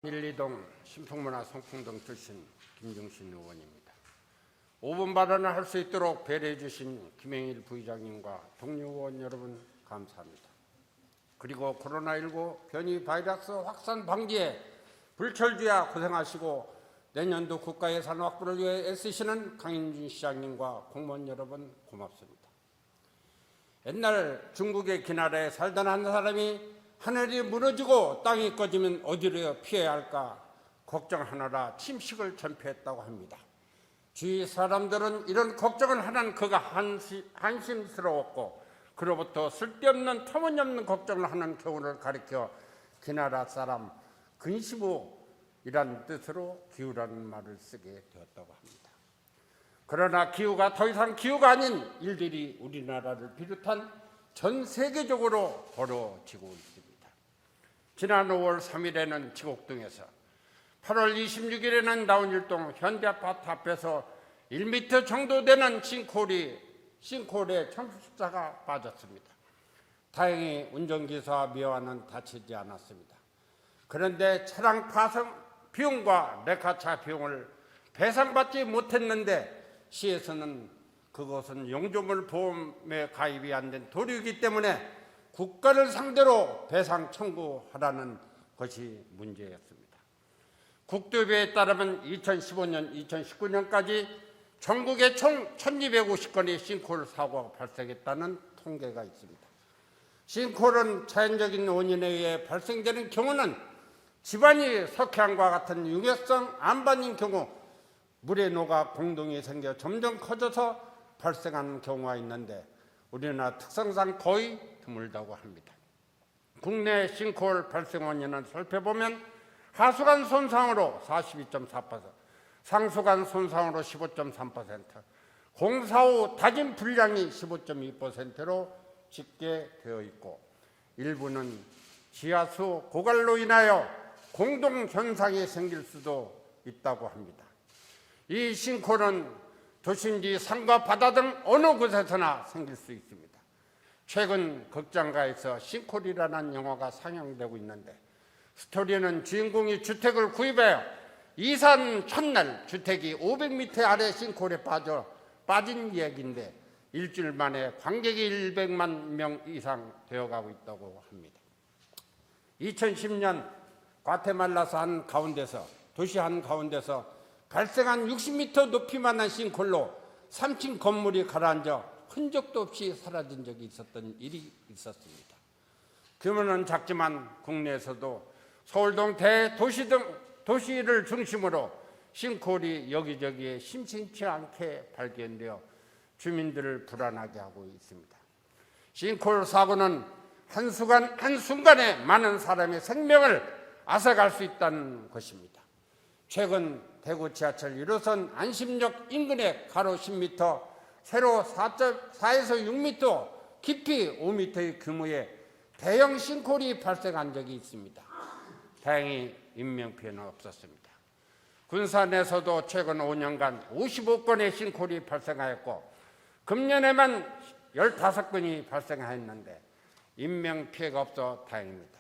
1, 2동 신풍문화 성풍동 출신 김중신 의원입니다. 5분 발언을 할 수 있도록 배려해 주신 김영일 부의장님과 동료 의원 여러분 감사합니다. 그리고 코로나19 변이 바이러스 확산 방지에 불철주야 고생하시고 내년도 국가예산 확보를 위해 애쓰시는 강인준 시장님과 공무원 여러분 고맙습니다. 옛날 중국의 기나라에 살던 한 사람이 하늘이 무너지고 땅이 꺼지면 어디로 피해야 할까 걱정하느라 침식을 전폐했다고 합니다. 주위 사람들은 이런 걱정을 하는 그가 한심스러웠고 그로부터 쓸데없는 터무니없는 걱정을 하는 경우를 가리켜 기나라 사람 근시무이란 뜻으로 기후라는 말을 쓰게 되었다고 합니다. 그러나 기후가 더 이상 기후가 아닌 일들이 우리나라를 비롯한 전 세계적으로 벌어지고 있습니다. 지난 5월 3일에는 지곡동에서 8월 26일에는 나온일동 현대아파트 앞에서 1m 정도 되는 싱크홀에 청소자가 빠졌습니다. 다행히 운전기사와 미화는 다치지 않았습니다. 그런데 차량 파손 비용과 레카차 비용을 배상받지 못했는데 시에서는 그것은 용조물 보험에 가입이 안 된 도로이기 때문에 국가를 상대로 배상 청구하라는 것이 문제였습니다. 국토부에 따르면 2015년, 2019년까지 전국에 총 1250건의 싱크홀 사고가 발생했다는 통계가 있습니다. 싱크홀은 자연적인 원인에 의해 발생되는 경우는 집안이 석회암과 같은 유해성 안반인 경우 물에 녹아 공동이 생겨 점점 커져서 발생하는 경우가 있는데 우리나라 특성상 거의 드물다고 합니다. 국내 싱크홀 발생 원인을 살펴보면 하수관 손상으로 42.4%, 상수관 손상으로 15.3%, 공사 후 다짐 불량이 15.2%로 집계되어 있고 일부는 지하수 고갈로 인하여 공동 현상이 생길 수도 있다고 합니다. 이 싱크홀은 도심지 산과 바다 등 어느 곳에서나 생길 수 있습니다. 최근 극장가에서 싱크홀이라는 영화가 상영되고 있는데 스토리는 주인공이 주택을 구입하여 이산 첫날 주택이 500m 아래 싱크홀에 빠진 이야기인데 일주일 만에 관객이 100만 명 이상 되어가고 있다고 합니다. 2010년 과테말라서 도시 한가운데서 발생한 60m 높이만한 싱크홀로 3층 건물이 가라앉아 흔적도 없이 사라진 적이 있었던 일이 있었습니다. 규모는 작지만 국내에서도 서울동 대도시를 중심으로 싱크홀이 여기저기에 심심치 않게 발견되어 주민들을 불안하게 하고 있습니다. 싱크홀 사고는 한순간에 많은 사람의 생명을 앗아갈 수 있다는 것입니다. 최근 대구 지하철 1호선 안심역 인근에 가로 10m, 세로 4에서 6m, 깊이 5m의 규모의 대형 싱크홀이 발생한 적이 있습니다. 다행히 인명피해는 없었습니다. 군산에서도 최근 5년간 55건의 싱크홀이 발생하였고 금년에만 15건이 발생하였는데 인명피해가 없어 다행입니다.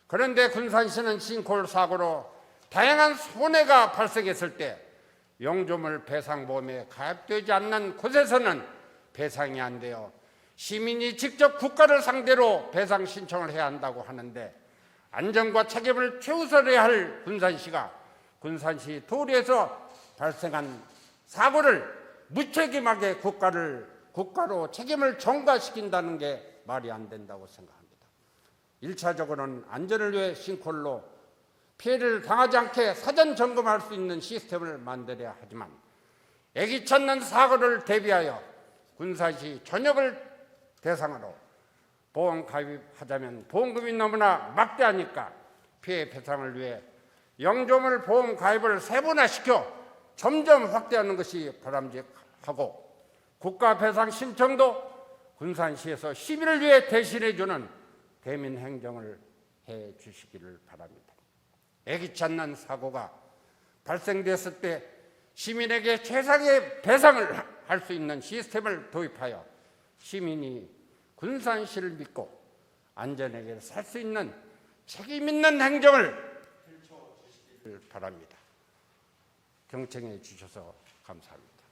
그런데 군산시는 싱크홀 사고로 다양한 손해가 발생했을 때 용조물 배상보험에 가입되지 않는 곳에서는 배상이 안 되어 시민이 직접 국가를 상대로 배상 신청을 해야 한다고 하는데 안전과 책임을 최우선해야 할 군산시가 군산시 도리에서 발생한 사고를 무책임하게 국가로 책임을 전가시킨다는 게 말이 안 된다고 생각합니다. 1차적으로는 안전을 위해 싱크홀로 피해를 당하지 않게 사전 점검할 수 있는 시스템을 만들어야 하지만 애기 찾는 사고를 대비하여 군산시 전역을 대상으로 보험 가입하자면 보험금이 너무나 막대하니까 피해 배상을 위해 영조물 보험 가입을 세분화시켜 점점 확대하는 것이 바람직하고 국가 배상 신청도 군산시에서 시민을 위해 대신해주는 대민 행정을 해 주시기를 바랍니다. 애기치 않는 사고가 발생됐을 때 시민에게 최상의 배상을 할 수 있는 시스템을 도입하여 시민이 군산시를 믿고 안전하게 살 수 있는 책임 있는 행정을 펼쳐 주시기 바랍니다. 경청해 주셔서 감사합니다.